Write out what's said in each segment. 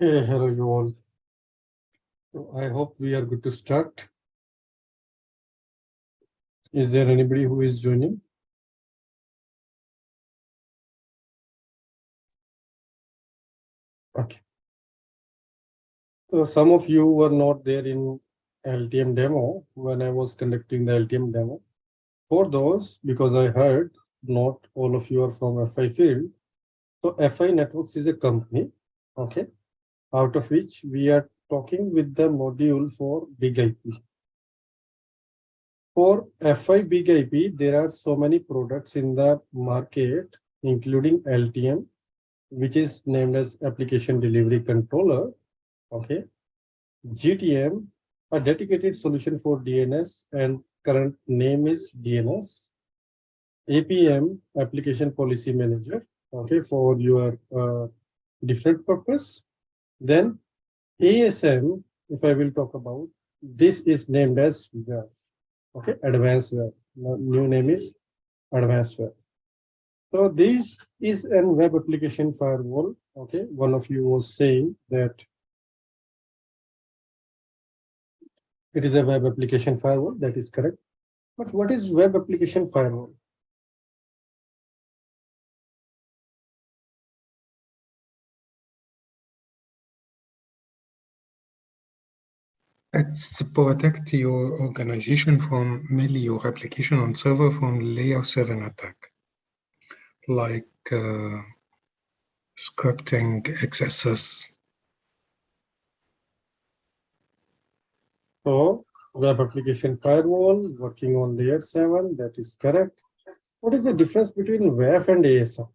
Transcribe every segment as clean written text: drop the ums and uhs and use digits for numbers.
Hey, hello you all. I hope we are good to start. Is there anybody who is joining? Okay. So some of you were not there in LTM demo when I was conducting the LTM demo. For those, because I heard not all of you are from FI field. So FI Networks is a company, okay, out of which we are talking with the module for BIGIP. For FI BIGIP, there are so many products in the market, including LTM, which is named as Application Delivery Controller, okay, GTM, a dedicated solution for DNS, and current name is DNS, APM, Application Policy Manager, okay, for your different purpose. Then ASM, if I will talk about, this is named as WAF, okay, Advanced WAF. New name is Advanced WAF. So this is a web application firewall. Okay, one of you was saying that it is a web application firewall. That is correct. But what is web application firewall? It's to protect your organization from mainly your application on server from layer 7 attack, like scripting, XSS. So web application firewall working on layer 7. That is correct. What is the difference between WAF and ASM?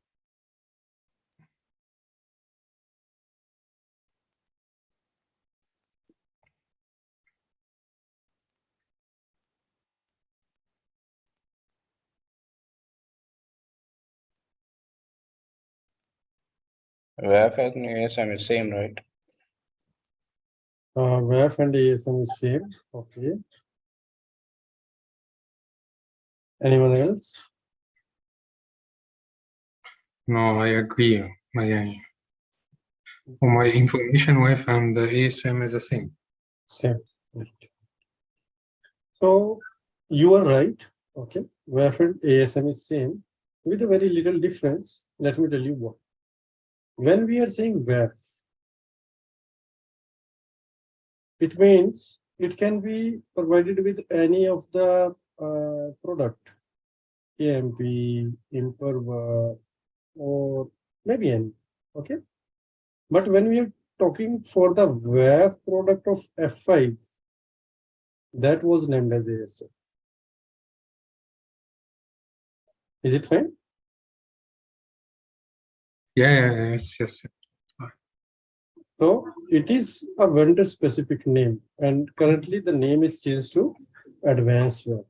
WAF and ASM is same, right? WAF and ASM is same. Okay. Anyone else? No, I agree. For my information, WAF and the ASM is the same. Same. So you are right. Okay. WAF and ASM is same with a very little difference. Let me tell you what. When we are saying WAF, it means it can be provided with any of the product, AMP, Imperva, or maybe any. Okay. But when we are talking for the WAF product of F5, that was named as ASM. Is it fine? Yes. So it is a vendor specific name, and currently the name is changed to Advanced WAF.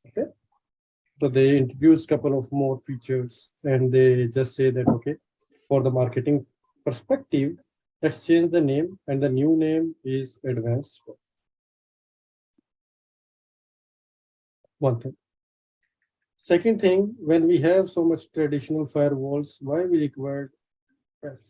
Okay. So they introduced a couple of more features, and they just say that, okay, for the marketing perspective, let's change the name, and the new name is Advanced WAF. One thing. Second thing, when we have so much traditional firewalls, why we require WAF?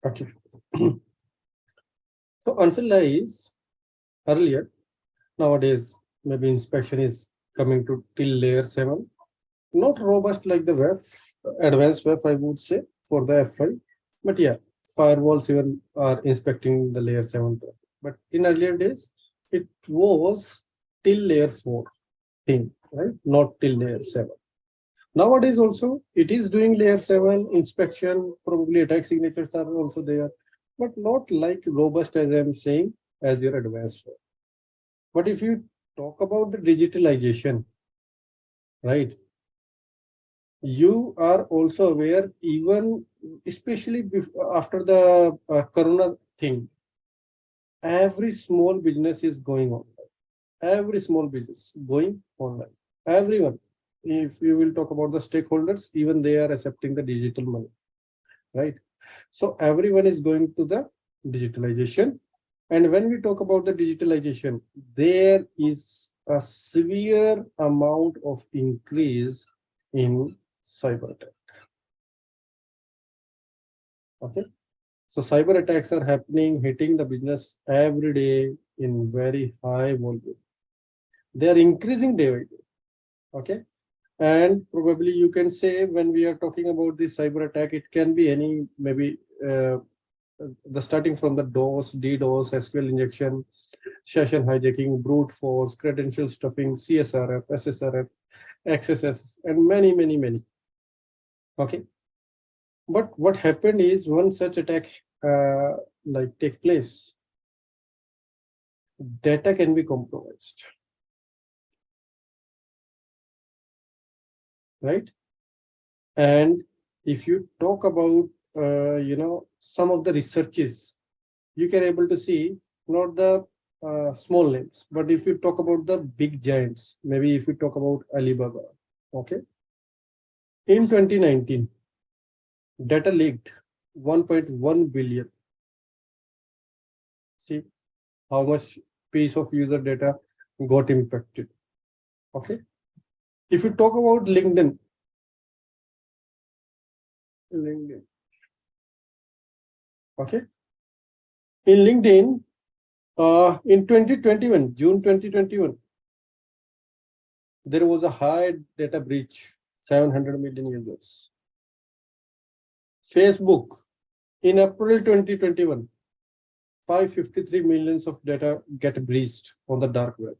Okay. So answer lies earlier. Nowadays, maybe inspection is coming to till layer 7. Not robust like the WAF, advanced WAF, I would say, for the F5. But yeah, firewalls even are inspecting the layer 7. But in earlier days, it was till layer 4 thing, right? Not till layer 7. Nowadays also, it is doing layer 7 inspection, probably attack signatures are also there, but not like robust as I'm saying, as your advanced WAF. But if you talk about the digitalization, right? You are also aware, even especially after the Corona thing, every small business is going online. Every small business going online. Everyone. If you will talk about the stakeholders, even they are accepting the digital money. right? So everyone is going to the digitalization. And when we talk about the digitalization, there is a severe amount of increase in cyber attack. Okay. So cyber attacks are happening, hitting the business every day in very high volume. They are increasing day by day. Okay. And probably you can say when we are talking about this cyber attack, it can be any maybe the starting from the DOS, DDoS, SQL injection, session hijacking, brute force, credential stuffing, CSRF, SSRF, XSS, and many, many, many. Okay. But what happened is one such attack like take place, data can be compromised, right? And if you talk about some of the researches, you can able to see not the small names, but if you talk about the big giants, maybe if you talk about Alibaba, okay, in 2019, data leaked 1.1 billion. See how much piece of user data got impacted. Okay, if you talk about LinkedIn, okay, in LinkedIn, in 2021, June 2021, there was a high data breach, 700 million users. Facebook, in April 2021, 553 millions of data get breached on the dark web.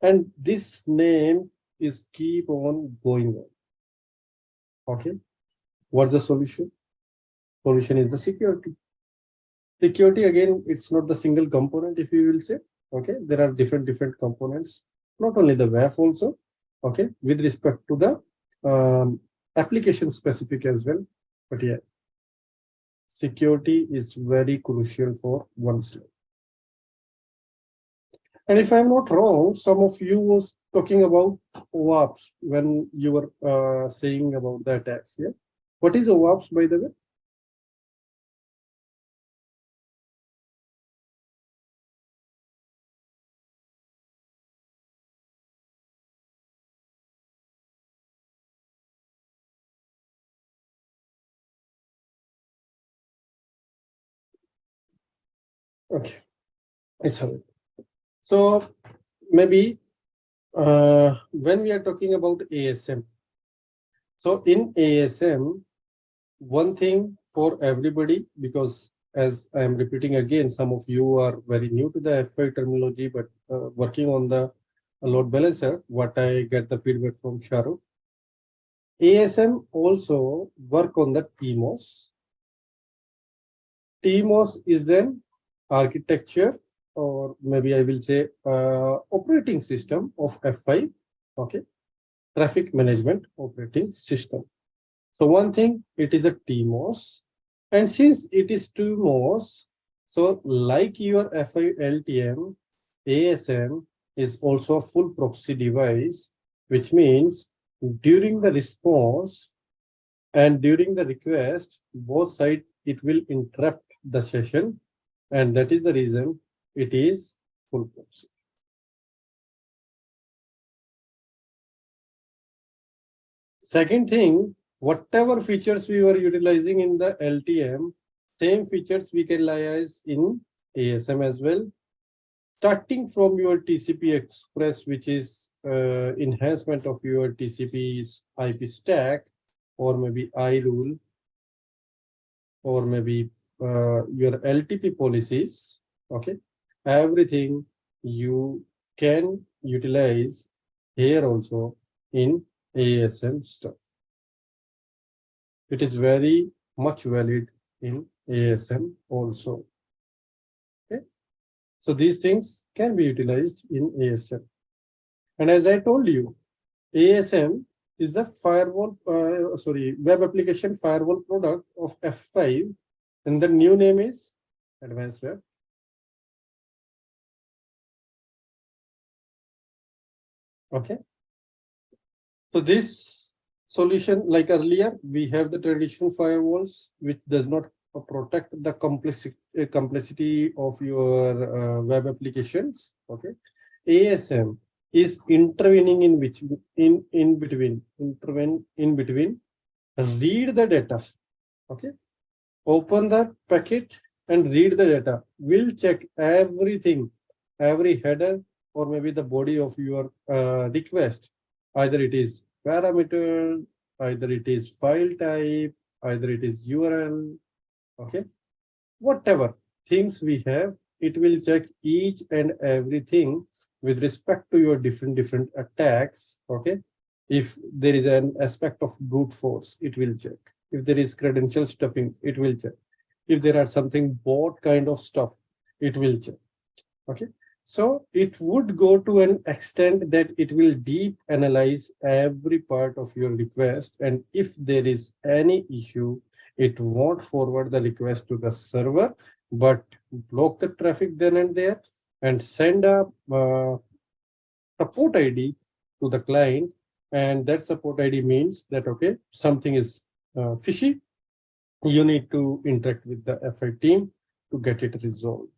And this name is keep on going on. Okay. What's the solution? Solution is the security. Security, again, it's not the single component, if you will say. Okay. There are different components, not only the WAF also. Okay. With respect to the application specific as well. But yeah, security is very crucial for one's life. And if I'm not wrong, some of you was talking about OWASP when you were saying about the attacks. Yeah. What is OWASP, by the way? Okay, it's all right. So maybe when we are talking about ASM, so in ASM, one thing for everybody, because as I am repeating again, some of you are very new to the FI terminology, but working on the load balancer, what I get the feedback from Sharu. ASM also work on the TMOS. TMOS is then architecture, or maybe I will say operating system of F5, okay, traffic management operating system. So one thing, it is a TMOS, and since it is TMOS, so like your F5 LTM, ASM is also a full proxy device, which means during the response and during the request, both sides, it will interrupt the session, and that is the reason it is full proxy. Second thing, whatever features we were utilizing in the LTM, same features we can utilize in ASM as well. Starting from your TCP Express, which is enhancement of your TCP's IP stack, or maybe iRule, or maybe your LTP policies, okay, everything you can utilize here also in ASM stuff. It is very much valid in ASM also. Okay, so these things can be utilized in ASM. And as I told you, ASM is the firewall, web application firewall product of F5, and the new name is Advanced Web. Okay. So solution like earlier, we have the traditional firewalls, which does not protect the complexity of your web applications. Okay. ASM is intervening in which in between, intervene in between, read the data. Okay. Open the packet and read the data. We'll check everything, every header or maybe the body of your request. Either it is parameter, either it is file type, either it is URL. Okay. Whatever things we have, it will check each and everything with respect to your different attacks. Okay. If there is an aspect of brute force, it will check. If there is credential stuffing, it will check. If there are something bot kind of stuff, it will check. Okay. So it would go to an extent that it will deep analyze every part of your request. And if there is any issue, it won't forward the request to the server, but block the traffic then and there and send a support ID to the client. And that support ID means that, okay, something is fishy. You need to interact with the FI team to get it resolved.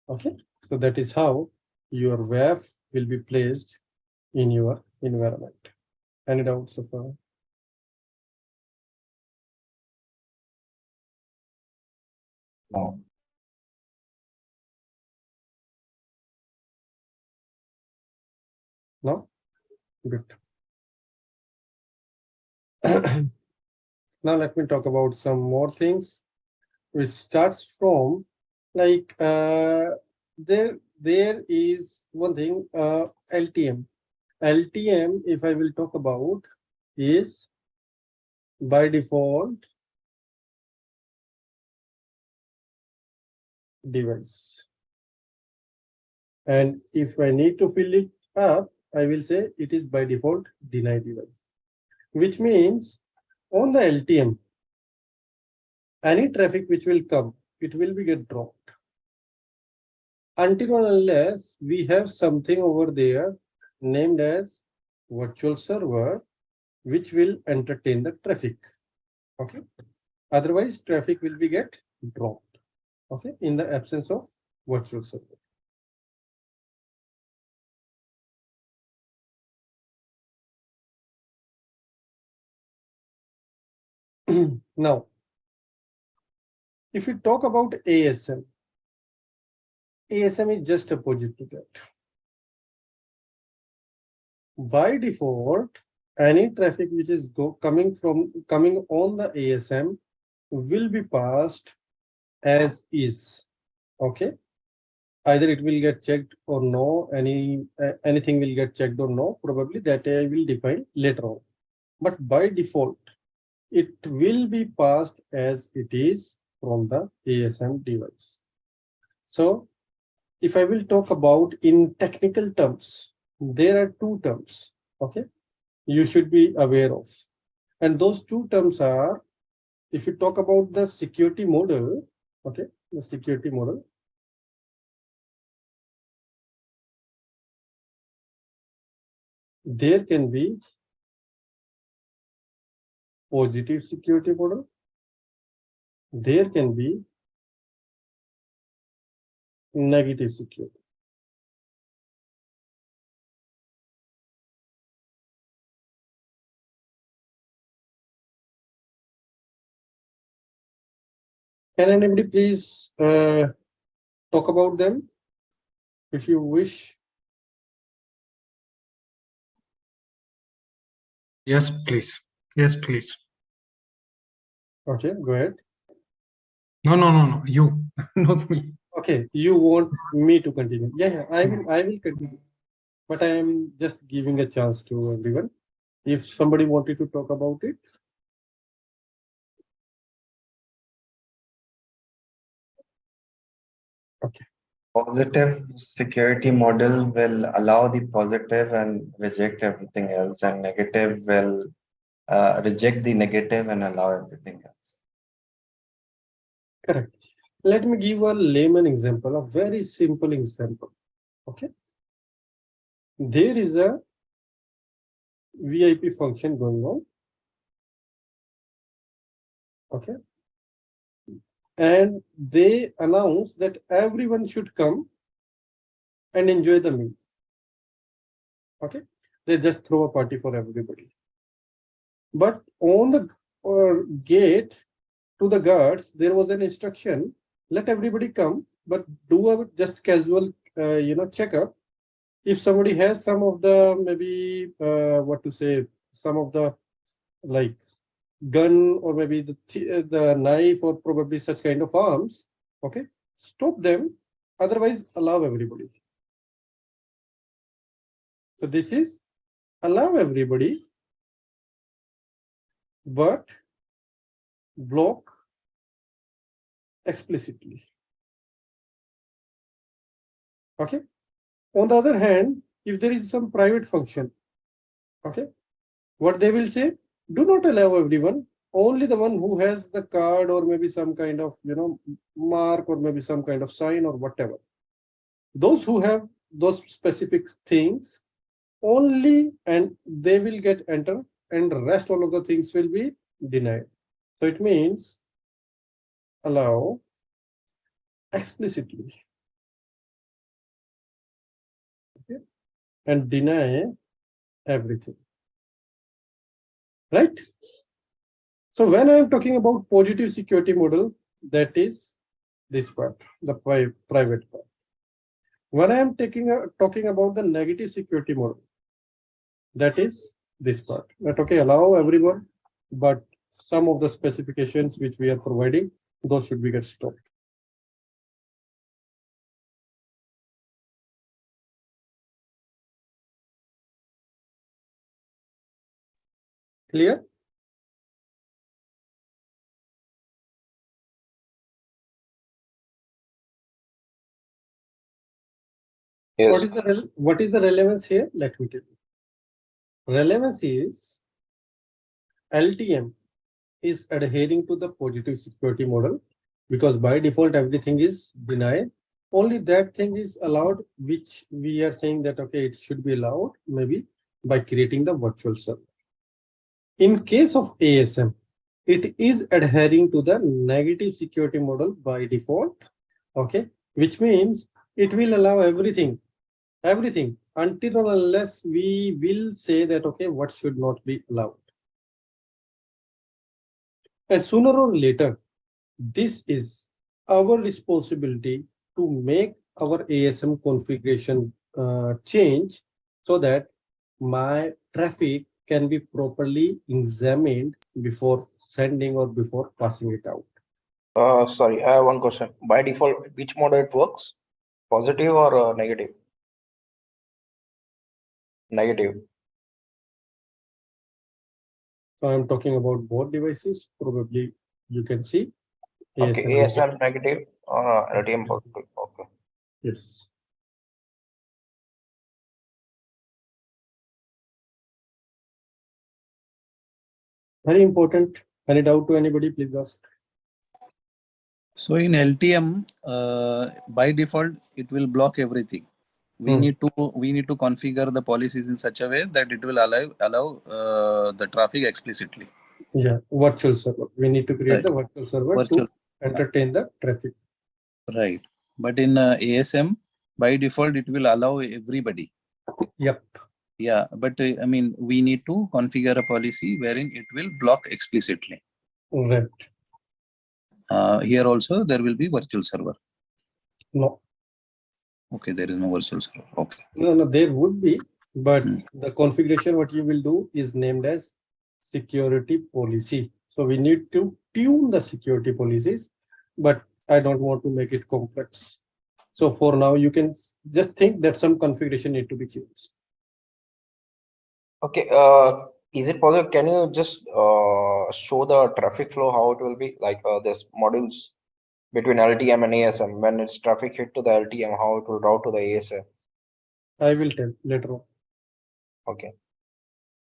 Okay, so that is how your WAF will be placed in your environment. Any doubts so far? No. No? Good. Now let me talk about some more things, which starts from like there is one thing, LTM. LTM, if I will talk about, is by default device. And if I need to fill it up, I will say it is by default deny device, which means on the LTM, any traffic which will come, it will be get dropped. Until and unless we have something over there named as virtual server, which will entertain the traffic. Okay. Otherwise, traffic will be get dropped. Okay. In the absence of virtual server. Now, if we talk about ASM, ASM is just opposite to that. By default, any traffic which is coming on the ASM will be passed as is. Okay. Either it will get checked or no, anything will get checked or no, probably that I will define later on. But by default, it will be passed as it is from the ASM device. So if I will talk about in technical terms, there are two terms, okay, you should be aware of. And those two terms are, if you talk about the security model, okay, the security model, there can be positive security model, there can be negative security. Can anybody please talk about them if you wish? Yes, please. Yes, please. Okay, go ahead. No. You, not me. Okay, you want me to continue? Yeah, I will continue. But I am just giving a chance to everyone. If somebody wanted to talk about it. Okay. Positive security model will allow the positive and reject everything else, and negative will reject the negative and allow everything else. Correct. Let me give a layman example, a very simple example. Okay. There is a VIP function going on. Okay. And they announce that everyone should come and enjoy the meal. Okay. They just throw a party for everybody. But on the gate to the guards, there was an instruction: let everybody come, but do a just casual, checkup. If somebody has some of the maybe some of the like gun or maybe the knife or probably such kind of arms, okay, stop them. Otherwise, allow everybody. So this is allow everybody, but block explicitly. Okay. On the other hand, if there is some private function, okay, what they will say: do not allow everyone. Only the one who has the card or maybe some kind of mark or maybe some kind of sign or whatever. Those who have those specific things only, and they will get enter, and the rest all of the things will be denied. So it means allow explicitly, okay, and deny everything, right? So when I am talking about positive security model, that is this part, the private part. When I am talking about the negative security model, that is this part. That okay, allow everyone, but some of the specifications which we are providing, those should be get stopped. Clear? Yes. What is the relevance here? Let me tell you. Relevance is LTM is adhering to the positive security model, because by default everything is denied. Only that thing is allowed which we are saying that okay, it should be allowed maybe by creating the virtual server. In case of ASM, it is adhering to the negative security model by default, okay, which means it will allow everything until or unless we will say that okay, what should not be allowed. And sooner or later, this is our responsibility to make our ASM configuration change so that my traffic can be properly examined before sending or before passing it out. Sorry, I have one question. By default, which mode it works? Positive or negative? Negative. So I'm talking about both devices. Probably you can see Okay, ASM. ASM negative or LTM positive. Okay. Yes. Very important. Any doubt to anybody, please ask. So in LTM, by default, it will block everything. We need to configure the policies in such a way that it will allow the traffic explicitly. Yeah, virtual server. We need to create Right. the virtual server Virtual. to entertain the traffic. Right. But in ASM, by default, it will allow everybody. Yep. Yeah, but I mean, we need to configure a policy wherein it will block explicitly. Right. Here also, there will be virtual server. No. Okay, there is no virtual server. Okay. No, there would be, but the configuration what you will do is named as security policy. So we need to tune the security policies, but I don't want to make it complex. So for now, you can just think that some configuration need to be changed. Okay. Is it possible? Can you just show the traffic flow how it will be like this modules between LTM and ASM when it's traffic hit to the LTM, how it will route to the ASM? I will tell later on. Okay.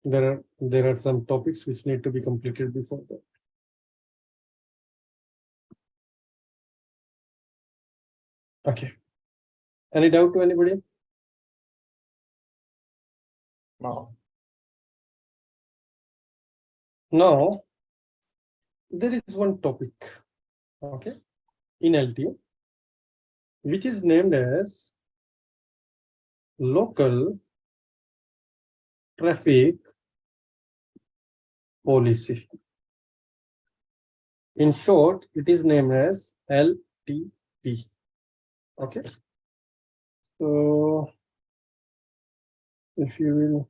There are some topics which need to be completed before that. Okay. Any doubt to anybody? No. Now, there is one topic, okay, in LTE, which is named as local traffic policy. In short, it is named as LTP. Okay. So if you will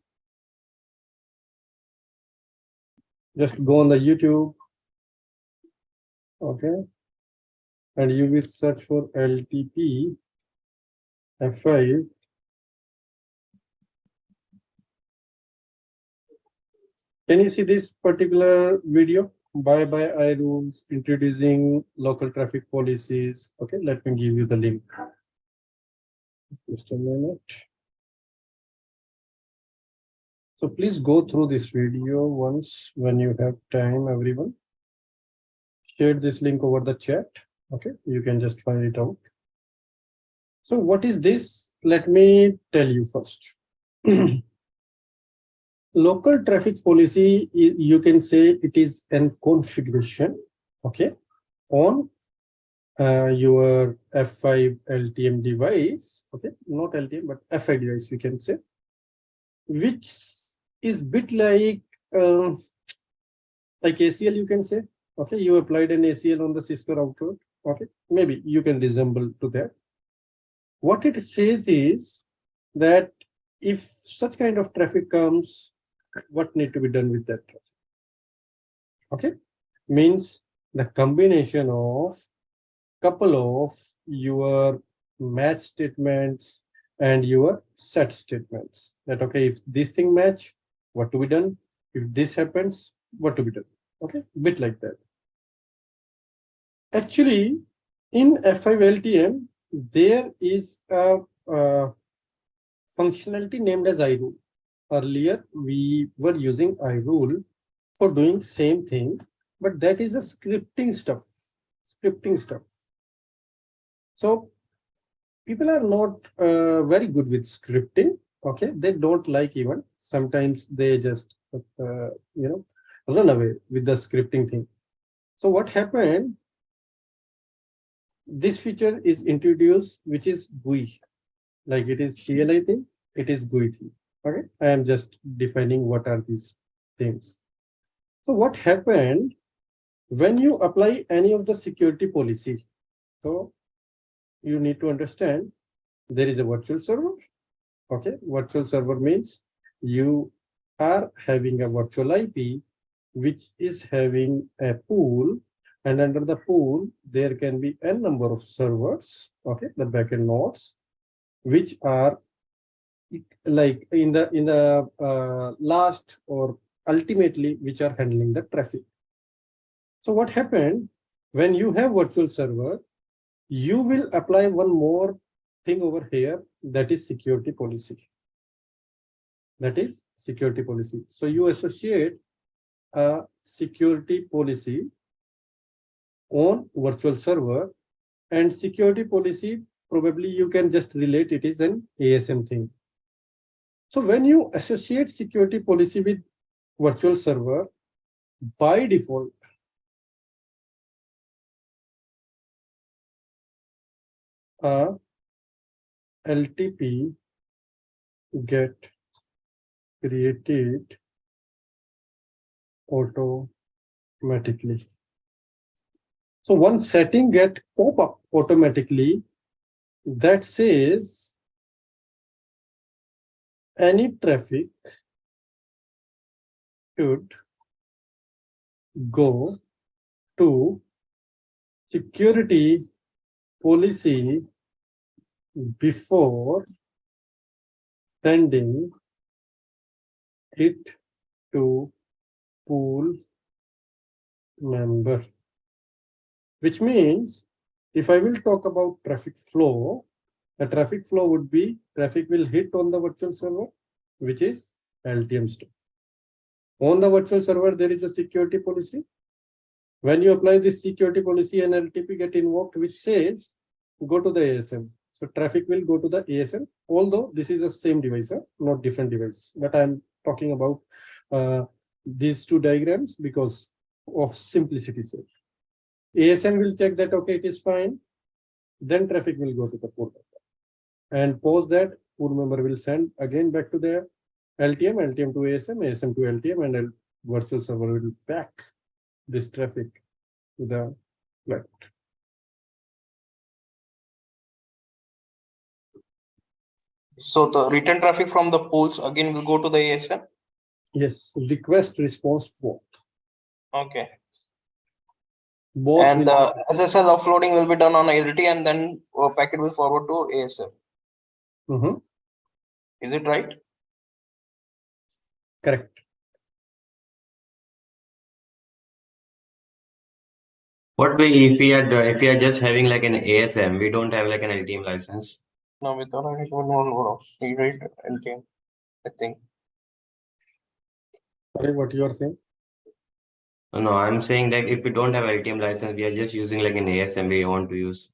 just go on the YouTube, okay, and you will search for LTP F5. Can you see this particular video? Bye bye I rules introducing local traffic policies. Okay, let me give you the link. Just a minute. So please go through this video once when you have time, everyone. Share this link over the chat. Okay, you can just find it out. So what is this? Let me tell you first. Local traffic policy, you can say it is an configuration, okay, on your F5 LTM device, okay, not LTM, but F5 device, we can say, which is bit like ACL, you can say, okay, you applied an ACL on the Cisco router, okay, maybe you can resemble to that. What it says is that if such kind of traffic comes, what need to be done with that traffic? Okay, means the combination of couple of your match statements and your set statements. That okay, if this thing match, what to be done? If this happens, what to be done? Okay, bit like that. Actually, in F5 LTM, there is a functionality named as iRule. Earlier, we were using iRule for doing same thing, but that is a scripting stuff. So people are not very good with scripting. Okay, they don't like even. Sometimes they just run away with the scripting thing. So what happened? This feature is introduced, which is GUI. Like it is CLI thing, it is GUI thing. Okay, I am just defining what are these things. So what happened when you apply any of the security policy? So you need to understand there is a virtual server. Okay, virtual server means you are having a virtual IP which is having a pool, and under the pool there can be n number of servers. Okay, the backend nodes which are like in the last or ultimately which are handling the traffic. So what happened when you have virtual server, you will apply one more thing over here, that is security policy. That is security policy. So you associate a security policy on virtual server, and security policy probably you can just relate it is an ASM thing. So when you associate security policy with virtual server, by default, LTP get created automatically. So one setting get pop up automatically that says any traffic should go to security policy before sending it to pool member. Which means if I will talk about traffic flow, the traffic flow would be traffic will hit on the virtual server, which is LTM stuff. On the virtual server, there is a security policy. When you apply this security policy, an LTP get invoked, which says go to the ASM. So traffic will go to the ASM, although this is the same device, not different device. But I'm talking about these two diagrams because of simplicity sake. ASM will check that, okay, it is fine. Then traffic will go to the pool member. And post that, pool member will send again back to the LTM, LTM to ASM, ASM to LTM, and virtual server will back this traffic to the client. So the return traffic from the pools again will go to the ASM? Yes, request response both. Okay. Both And will the SSL offloading will be done on LTM, then packet will forward to ASM. Mhm. Is it right? Correct. What way if we are just having like an ASM, we don't have like an LTM license? No, we don't have one. You read LTM, I think. Sorry, what you are saying? No, I'm saying that if we don't have LTM license, we are just using like an ASM we want to use.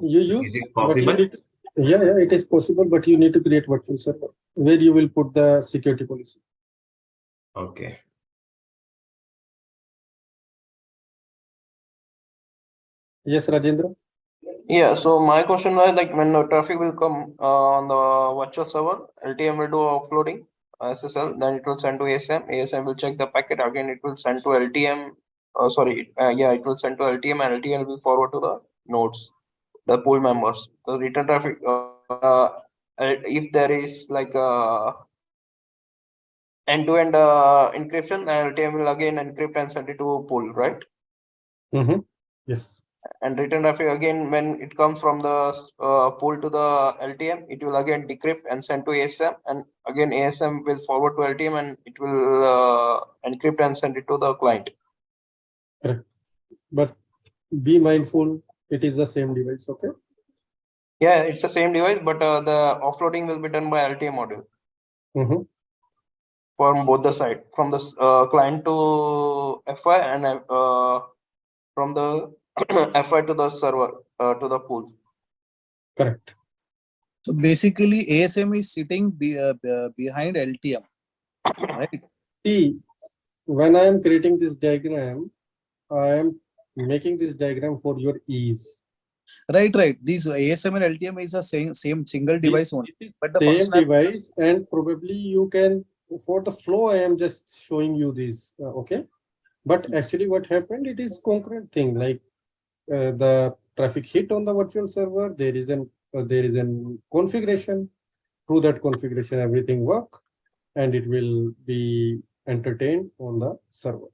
You Is use, it but you possible? need to, yeah, it is possible, but you need to create virtual server where you will put the security policy. Okay. Yes, Rajendra. Yeah, so my question was like when the traffic will come on the virtual server, LTM will do offloading SSL, then it will send to ASM. ASM will check the packet again. It will send to LTM. It will send to LTM, and LTM will forward to the nodes, the pool members. The return traffic, if there is like end-to-end encryption, then LTM will again encrypt and send it to pool, right? Mm-hmm. Yes. And return traffic again, when it comes from the pool to the LTM, it will again decrypt and send to ASM, and again ASM will forward to LTM, and it will encrypt and send it to the client. Correct. But be mindful, it is the same device. Okay. Yeah, it's the same device, but the offloading will be done by LTM module Mm-hmm. from both the side, from the client to FI and from the FI to the server to the pool. Correct. So basically, ASM is sitting behind LTM, right? See, when I am creating this diagram, I am making this diagram for your ease. Right. These ASM and LTM is a same single device only, This is but the same functional. device, and probably you can, for the flow, I am just showing you this. Okay. But actually what happened, it is concurrent thing, like the traffic hit on the virtual server, there is an configuration. Through that configuration, everything work, and it will be entertained on the server.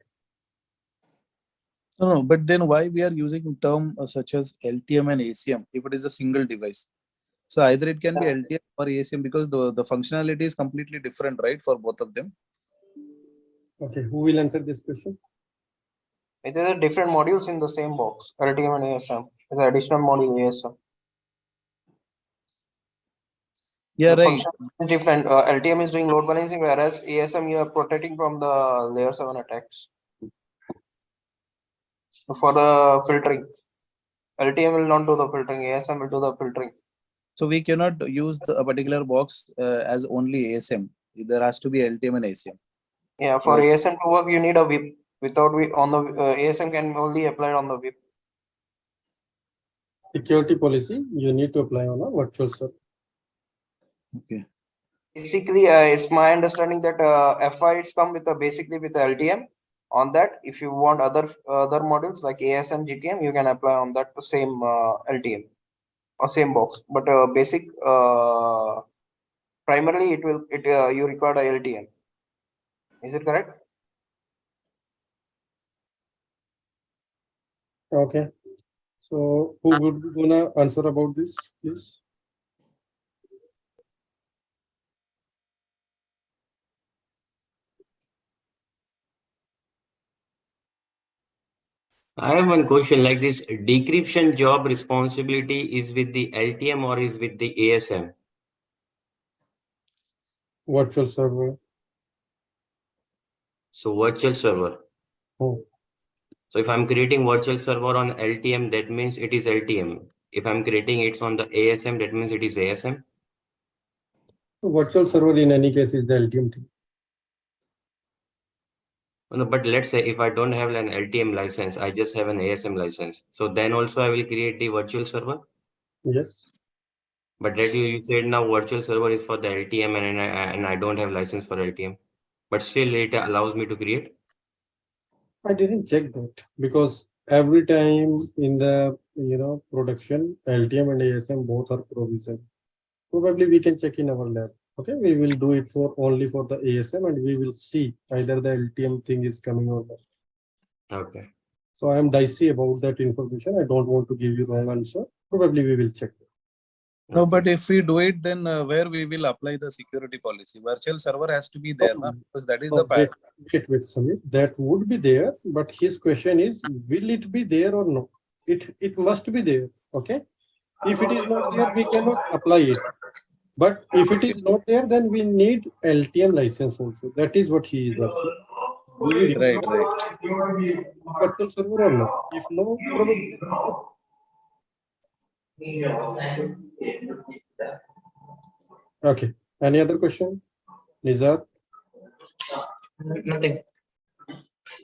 No, but then why we are using term such as LTM and ACM if it is a single device? So either it can be LTM or ACM because the functionality is completely different, right, for both of them. Okay, who will answer this question? It is a different modules in the same box, LTM and ASM. It's an additional module ASM. Yeah, The right. function is different. LTM is doing load balancing, whereas ASM you are protecting from the layer 7 attacks. So for the filtering, LTM will not do the filtering, ASM will do the filtering. So we cannot use a particular box as only ASM. There has to be LTM and ACM. Yeah, for Right. ASM to work, you need a VIP. Without VIP, on the ASM can only apply on the VIP. Security policy you need to apply on a virtual server. Okay. Basically, it's my understanding that FI it's come with basically with the LTM. On that, if you want other modules like ASM, GTM, you can apply on that same LTM or same box. But basic primarily you require a LTM. Is it correct? Okay. So who would be gonna answer about this, please? I have one question, like this decryption job responsibility is with the LTM or is with the ASM? Virtual server. So virtual server. Oh. So if I'm creating virtual server on LTM, that means it is LTM. If I'm creating it on the ASM, that means it is ASM. So virtual server in any case is the LTM thing. No, but let's say if I don't have an LTM license, I just have an ASM license. So then also I will create the virtual server. Yes. But that you said now virtual server is for the LTM and I don't have license for LTM. But still it allows me to create. I didn't check that because every time in the production, LTM and ASM both are provisioned. Probably we can check in our lab. Okay, we will do it for only for the ASM and we will see either the LTM thing is coming or not. Okay. So I am dicey about that information. I don't want to give you wrong answer. Probably we will check. No, but if we do it, then where we will apply the security policy? Virtual server has to be there, na? Because that is the Wait, part. wait, Samir. That would be there, but his question is, will it be there or no? It must be there. Okay. If it is not there, we cannot apply it. But if it is not there, then we need LTM license also. That is what he is asking. Do we Right, right. virtual server or no? If no, probably no. Okay. Any other question? Nizar? Nothing.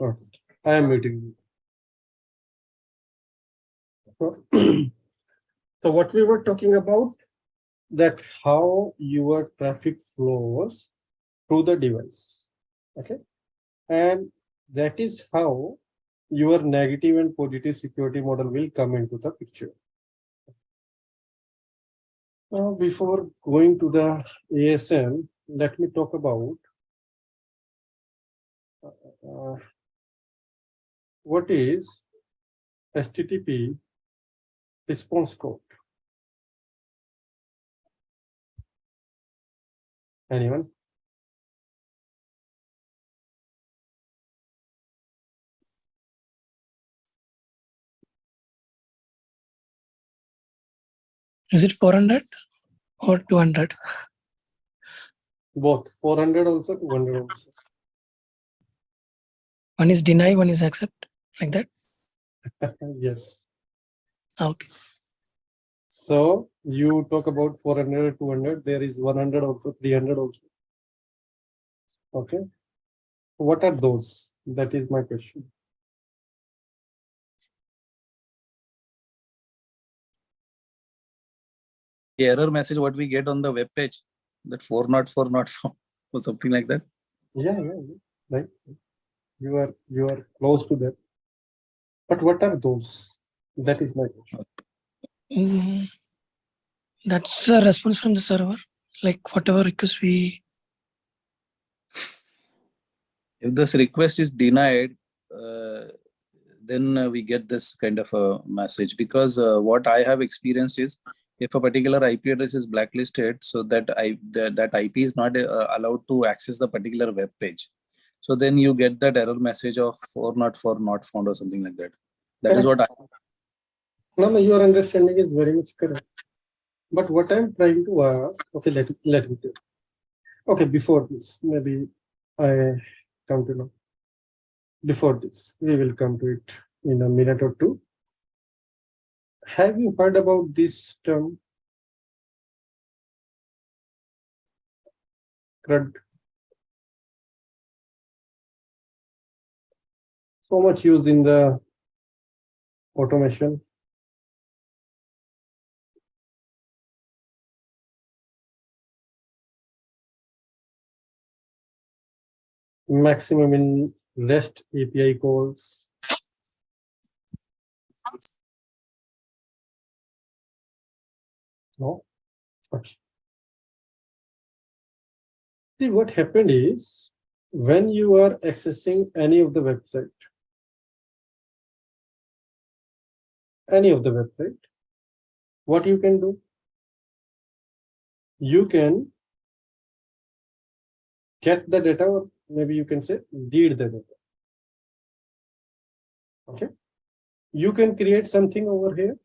Okay. I am muting you. So what we were talking about, that how your traffic flows through the device. Okay. And that is how your negative and positive security model will come into the picture. Now, before going to the ASM, let me talk about what is HTTP response code. Anyone? Is it 400 or 200? Both 400 also, 200 also. One is deny, one is accept, like that. Yes. Okay. So you talk about 400, 200. There is 100 also, 300 also. Okay. What are those? That is my question. The error message what we get on the web page, that 404 not found or something like that. Yeah, right. You are close to that. But what are those? That is my question. That's a response from the server. Like whatever request we. If this request is denied, then we get this kind of a message, because what I have experienced is, if a particular IP address is blacklisted, so that IP is not allowed to access the particular web page. So then you get that error message of 404 not found or something like that. That is what I. No, your understanding is very much correct. But what I'm trying to ask, okay, let me tell. Okay, before this, maybe I come to know. Before this, we will come to it in a minute or two. Have you heard about this term? CRUD. So much use in the automation. Maximum in REST API calls. No? Okay. See, what happened is, when you are accessing any of the website, what you can do? You can get the data, or maybe you can say read the data. Okay. You can create something over here.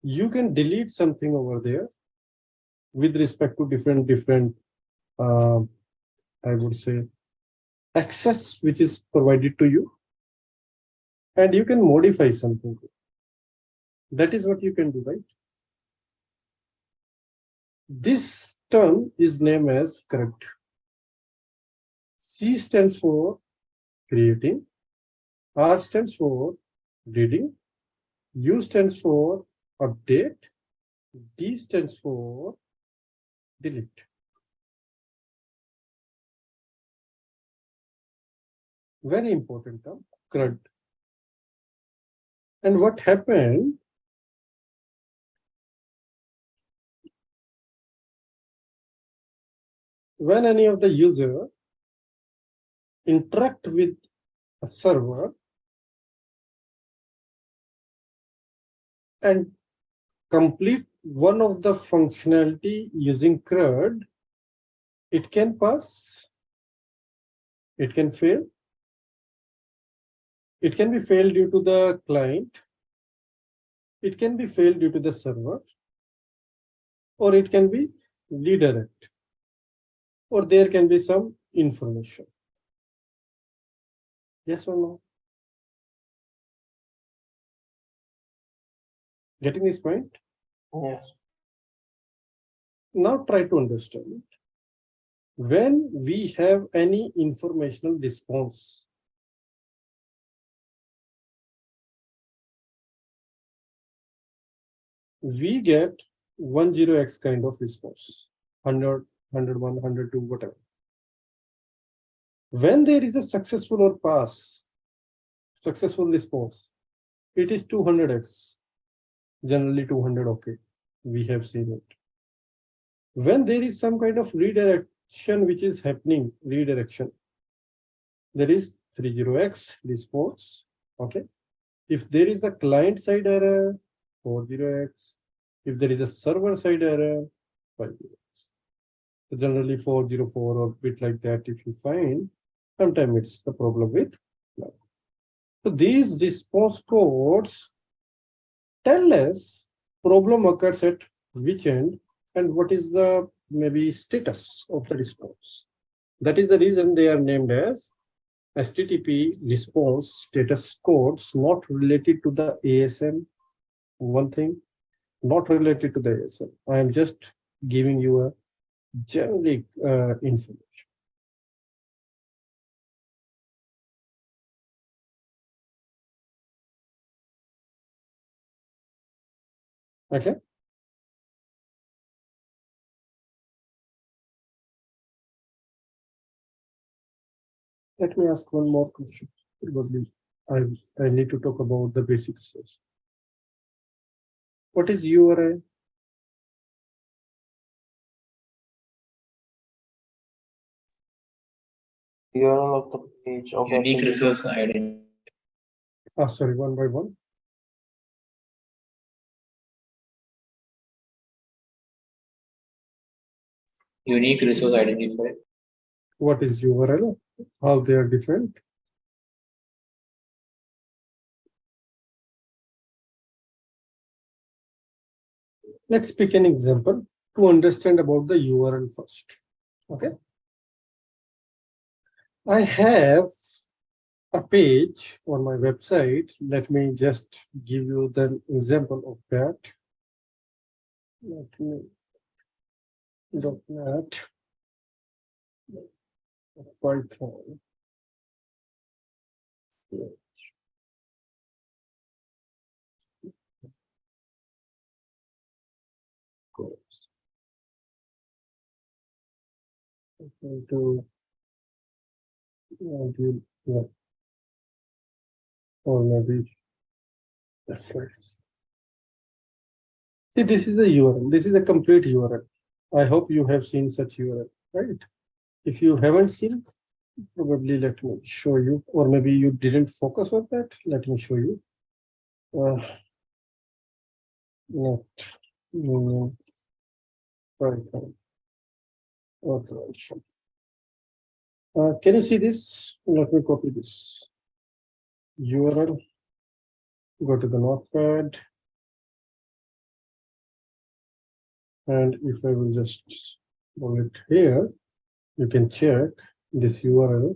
You can delete something over there with respect to different I would say access which is provided to you, and you can modify something. That is what you can do, right? This term is named as CRUD. C stands for creating, R stands for reading, U stands for update, D stands for delete. Very important term, CRUD. And what happened? When any of the user interact with a server and complete one of the functionality using CRUD, it can pass, it can fail, it can be failed due to the client, it can be failed due to the server, or it can be redirect, or there can be some information. Yes or no? Getting this point? Yes. Now try to understand. When we have any informational response, we get 10x kind of response, 100, 101, 102, whatever. When there is a successful or pass, successful response, it is 200x, generally 200, okay, we have seen it. When there is some kind of redirection which is happening, redirection, there is 30x response, okay. If there is a client side error, 40x. If there is a server side error, 5x. So generally 404 or bit like that, if you find, sometimes it's the problem with that. So these response codes tell us problem occurs at which end and what is the maybe status of the response. That is the reason they are named as HTTP response status codes, not related to the ASM. One thing, not related to the ASM. I am just giving you a generic information. Okay. Let me ask one more question. Probably I need to talk about the basics first. What is URI? URL of the page of Unique the resource identity. Sorry, one by one. Unique resource identifier. What is URL? How they are different? Let's pick an example to understand about the URL first. Okay. I have a page on my website. Let me just give you the example of that. Let me .NET Python. To module 1 or maybe that's right. See, this is the URL. This is a complete URL. I hope you have seen such URL, right? If you haven't seen, probably let me show you, or maybe you didn't focus on that. Let me show you. Python. Automation. Can you see this? Let me copy this URL. Go to the notepad. And if I will just roll it here, you can check this URL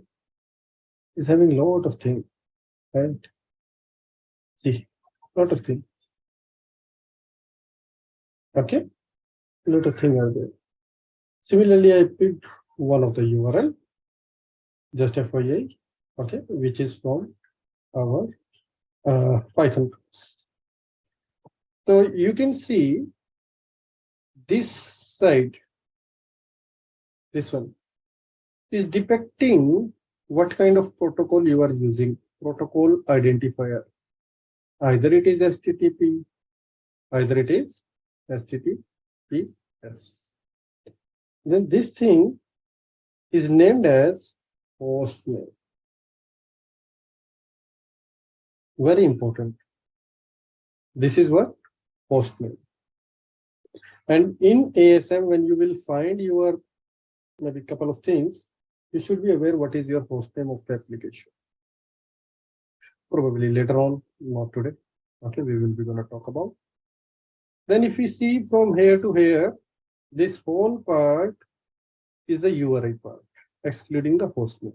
is having a lot of things, right? See, lot of things. Okay, a lot of things are there. Similarly, I picked one of the URL. just FYI, okay, which is from our Python. So you can see this side, this one is depicting what kind of protocol you are using, protocol identifier. Either it is HTTP, either it is HTTPS. Then this thing is named as host name. Very important. This is what? Host name. And in ASM, when you will find your maybe couple of things, you should be aware what is your host name of the application. Probably later on, not today. Okay, we will be going to talk about. Then if we see from here to here, this whole part is the URI part, excluding the host name.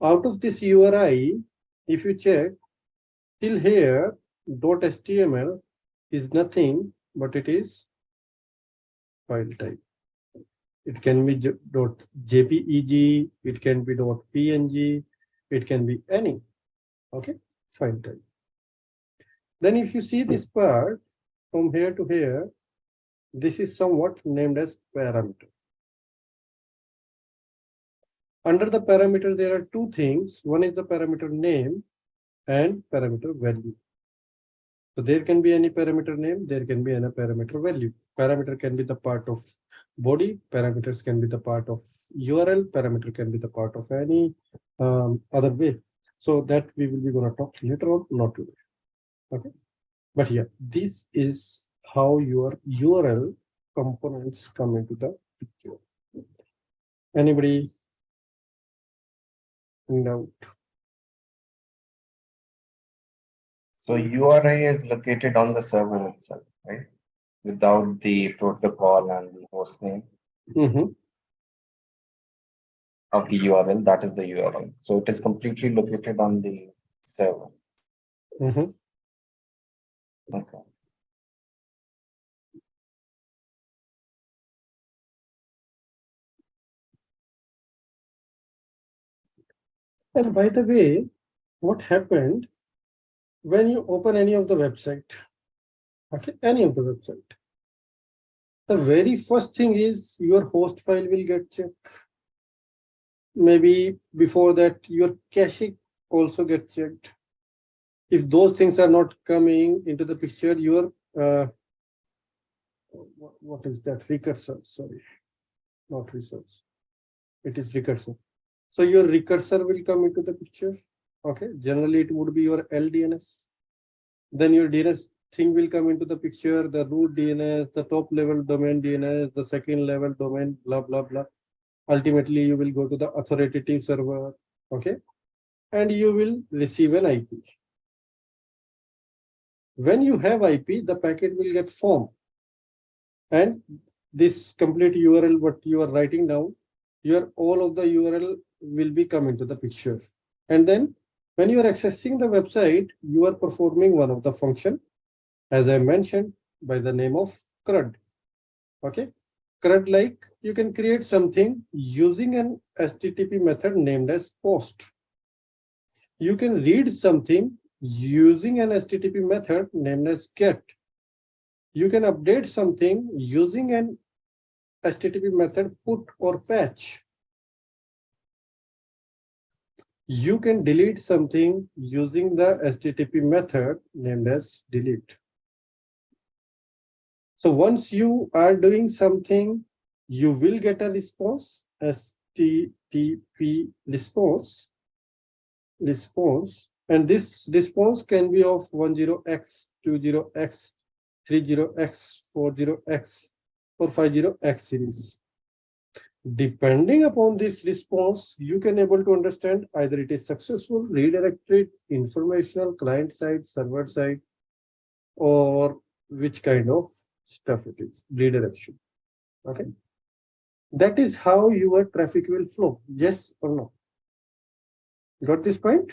Out of this URI, if you check till here, .html is nothing but it is file type. It can be .jpeg, it can be .png, it can be any, okay, file type. Then if you see this part from here to here, this is somewhat named as parameter. Under the parameter, there are two things. One is the parameter name and parameter value. So there can be any parameter name, there can be any parameter value. Parameter can be the part of body, parameters can be the part of URL, parameter can be the part of any other way. So that we will be going to talk later on, not today. Okay. But yeah, this is how your URL components come into the picture. Anybody in doubt? So URI is located on the server itself, right? Without the protocol and the host name of the URL, that is the URL. So it is completely located on the server. Okay. And by the way, what happened when you open any of the website, okay, any of the website, the very first thing is your host file will get checked. Maybe before that, your cache also gets checked. If those things are not coming into the picture, your what is that? Recursor, sorry, not resource. It is recursor. So your recursor will come into the picture. Okay, generally it would be your LDNS. Then your DNS thing will come into the picture, the root DNS, the top level domain DNS, the second level domain, blah, blah, blah. Ultimately, you will go to the authoritative server, okay? And you will receive an IP. When you have IP, the packet will get formed. And this complete URL, what you are writing down, all of the URL will be come into the picture. And then when you are accessing the website, you are performing one of the function, as I mentioned, by the name of CRUD. Okay, CRUD, like you can create something using an HTTP method named as post. You can read something using an HTTP method named as get. You can update something using an HTTP method put or patch. You can delete something using the HTTP method named as delete. So once you are doing something, you will get a response, HTTP response, and this response can be of 10x, 20x, 30x, 40x, or 50x series. Depending upon this response, you can able to understand either it is successful, redirected, informational, client side, server side, or which kind of stuff it is, redirection. Okay. That is how your traffic will flow. Yes or no? Got this point?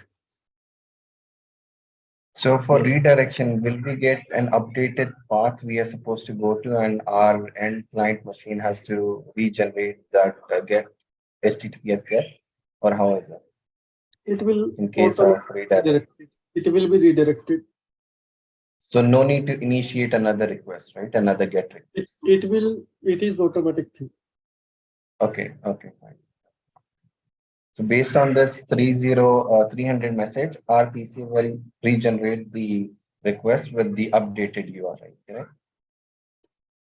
So for redirection, will we get an updated path we are supposed to go to, and our end client machine has to regenerate that get? HTTPS get, or how is it? It will In case of automatically redirect. redirected. It will be redirected. So no need to initiate another request, right? Another get request. It is automatic thing. Okay, fine. So based on this 300 message, our PC will regenerate the request with the updated URI, correct?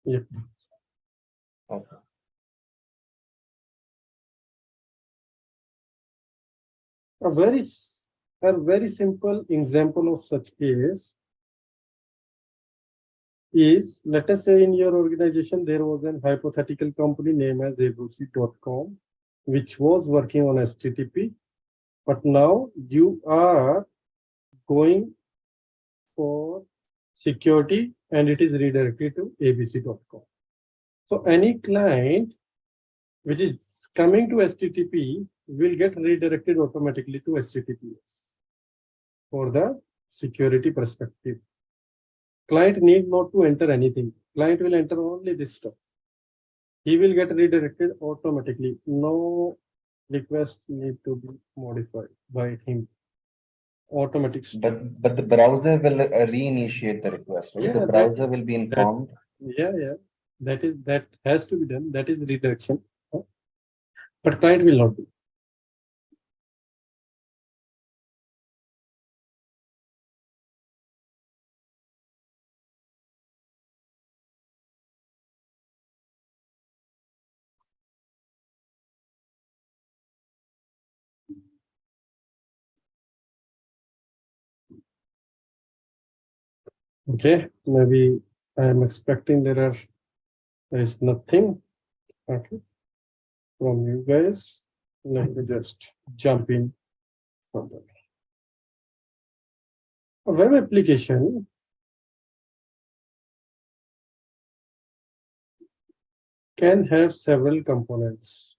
Yep. Okay. A very simple example of such case is, let us say in your organization there was an hypothetical company named as abc.com, which was working on HTTP, but now you are going for security and it is redirected to abc.com. So any client which is coming to HTTP will get redirected automatically to HTTPS for the security perspective. Client need not to enter anything. Client will enter only this stuff. He will get redirected automatically. No request need to be modified by him. Automatic stuff. But the browser will reinitiate the request, right? Yeah, The browser will be informed. Yeah. That has to be done. That is redirection. But client will not do. Okay, maybe I am expecting there is nothing. Okay, from you guys. Let me just jump in further. A web application can have several components.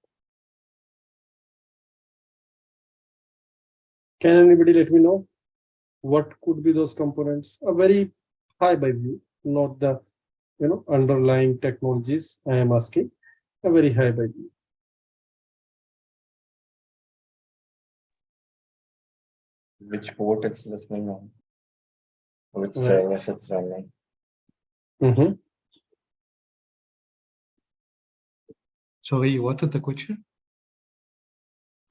Can anybody let me know what could be those components? A very high by view, not the underlying technologies I am asking. A very high by view. Which port it's listening on, which Right. service it's running. Sorry, what is the question?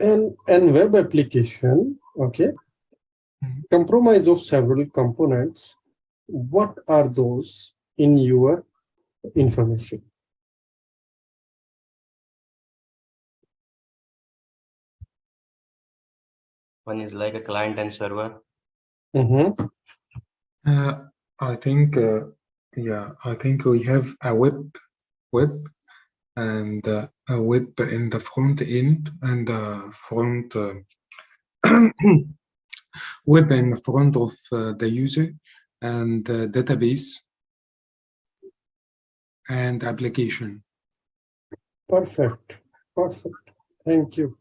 And web application, okay, comprise of several components. What are those in your information? One is like a client and server. I think, I think we have a web and a web in the front end and the front web in front of the user and database and application. Perfect. Thank you.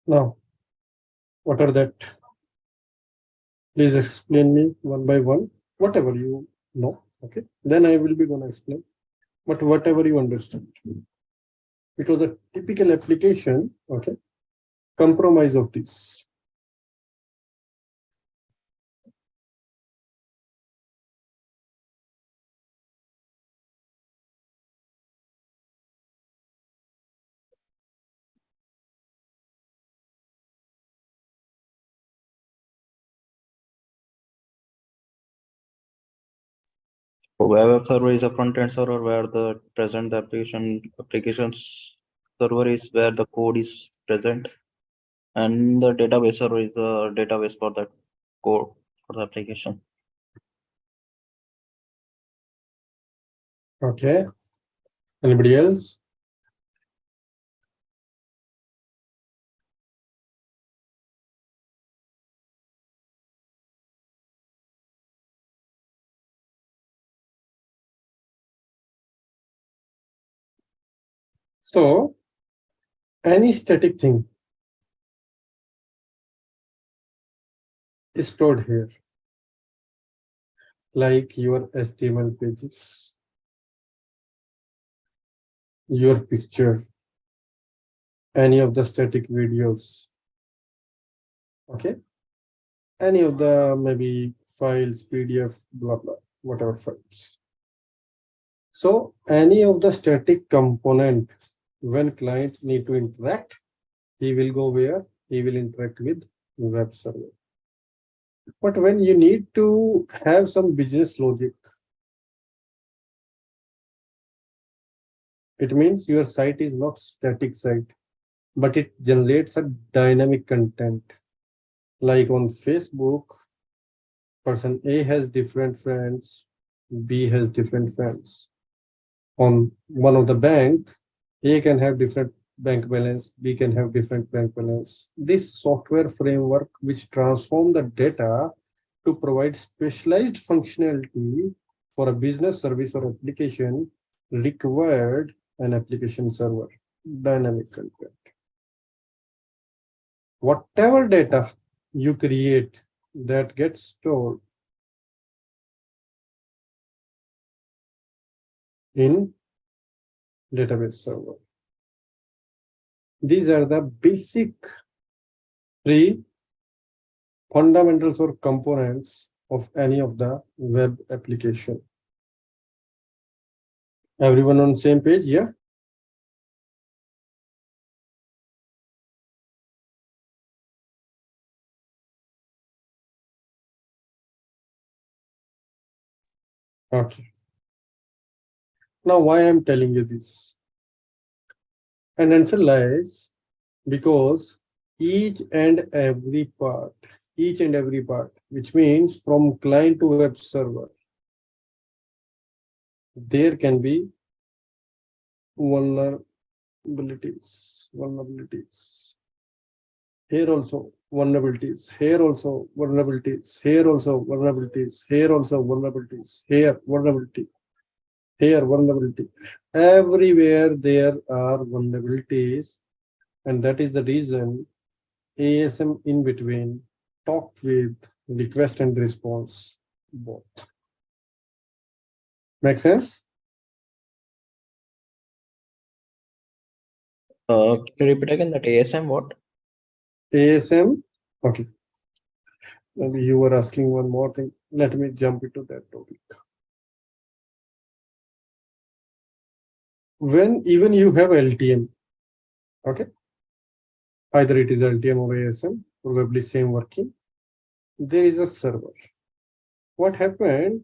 Now, what are that? Please explain me one by one, whatever you know. Okay, then I will be going to explain, but whatever you understand, because a typical application, okay, compromise of this. Web server is a front-end server where the present applications server is where the code is present, and the database server is the database for that code for the application. Okay. Anybody else? So, any static thing is stored here, like your HTML pages, your picture, any of the static videos, okay, any of the maybe files, PDF, blah blah, whatever files. So any of the static component, when client need to interact, he will go where? He will interact with web server. But when you need to have some business logic, it means your site is not static site, but it generates a dynamic content. Like on Facebook, person A has different friends, B has different friends. On one of the bank, A can have different bank balance, B can have different bank balance. This software framework which transform the data to provide specialized functionality for a business service or application required an application server, dynamic content. Whatever data you create that gets stored in database server. These are the basic three fundamentals or components of any of the web application. Everyone on same page, yeah? Okay. Now why I'm telling you this? And answer lies because each and every part, which means from client to web server, there can be vulnerabilities. Here also vulnerabilities, here also vulnerabilities, here also vulnerabilities, here also vulnerabilities, here vulnerability, here vulnerability. Everywhere there are vulnerabilities, and that is the reason ASM in between talked with request and response both. Make sense? Can you repeat again that ASM what? ASM, okay. Maybe you were asking one more thing. Let me jump into that topic. When even you have LTM, okay, either it is LTM or ASM, probably same working, there is a server. What happened?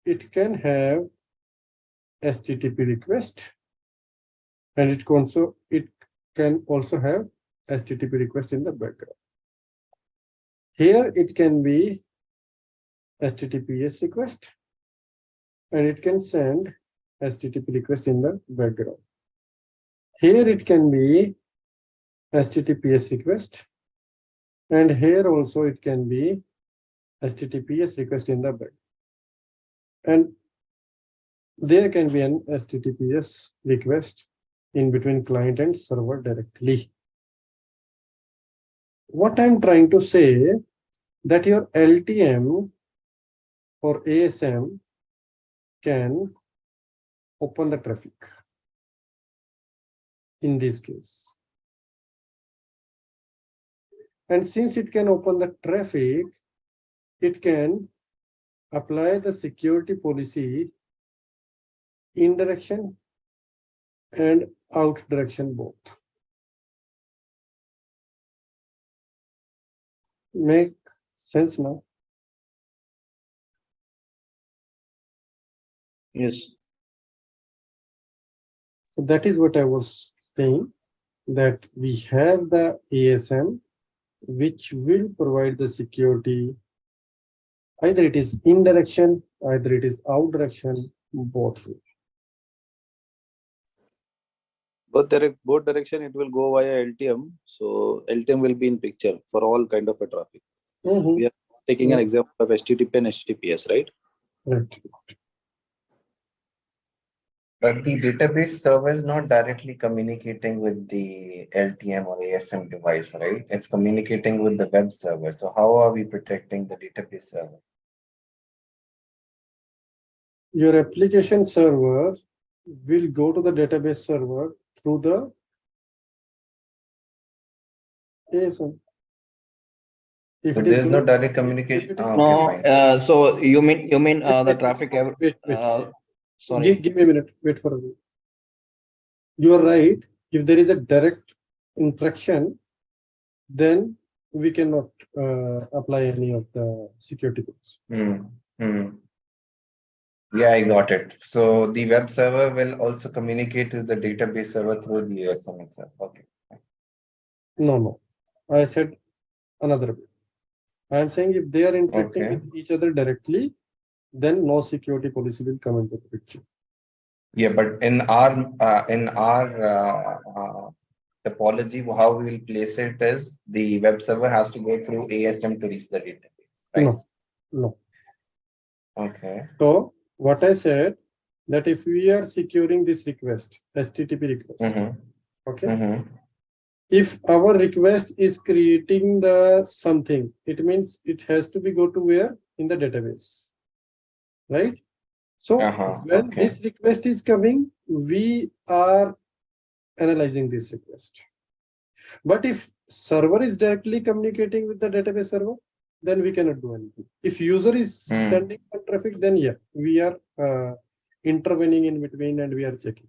It can have HTTP request, and it can also have HTTP request in the background. Here it can be HTTPS request, and it can send HTTP request in the background. Here it can be HTTPS request, and here also it can be HTTPS request in the background. And there can be an HTTPS request in between client and server directly. What I'm trying to say that your LTM or ASM can open the traffic in this case. And since it can open the traffic, it can apply the security policy in direction and out direction both. Make sense now? Yes. So that is what I was saying, that we have the ASM which will provide the security. Either it is in direction, either it is out direction, both way. Both direction it will go via LTM. So LTM will be in picture for all kind of a traffic. We are taking an example of HTTP and HTTPS, right? Right. But the database server is not directly communicating with the LTM or ASM device, right? It's communicating with the web server. So how are we protecting the database server? Your application server will go to the database server through the ASM. If So it is there's no going, direct if communication. it is, Okay, No, fine. so you mean the wait, traffic wait. sorry. Give me a minute. Wait for a minute. You are right. If there is a direct interaction, then we cannot apply any of the security rules. Yeah, I got it. So the web server will also communicate to the database server through the ASM itself. Okay. No. I said another way. I am saying if they are interacting Okay. with each other directly, then no security policy will come into the picture. Yeah, but in our topology, how we will place it is the web server has to go through ASM to reach the database, right? No. Okay. So what I said, that if we are securing this request, HTTP request, okay, if our request is creating the something, it means it has to be go to where? In the database, right? So when Okay. this request is coming, we are analyzing this request. But if server is directly communicating with the database server, then we cannot do anything. If user is sending some traffic, then yeah, we are intervening in between and we are checking.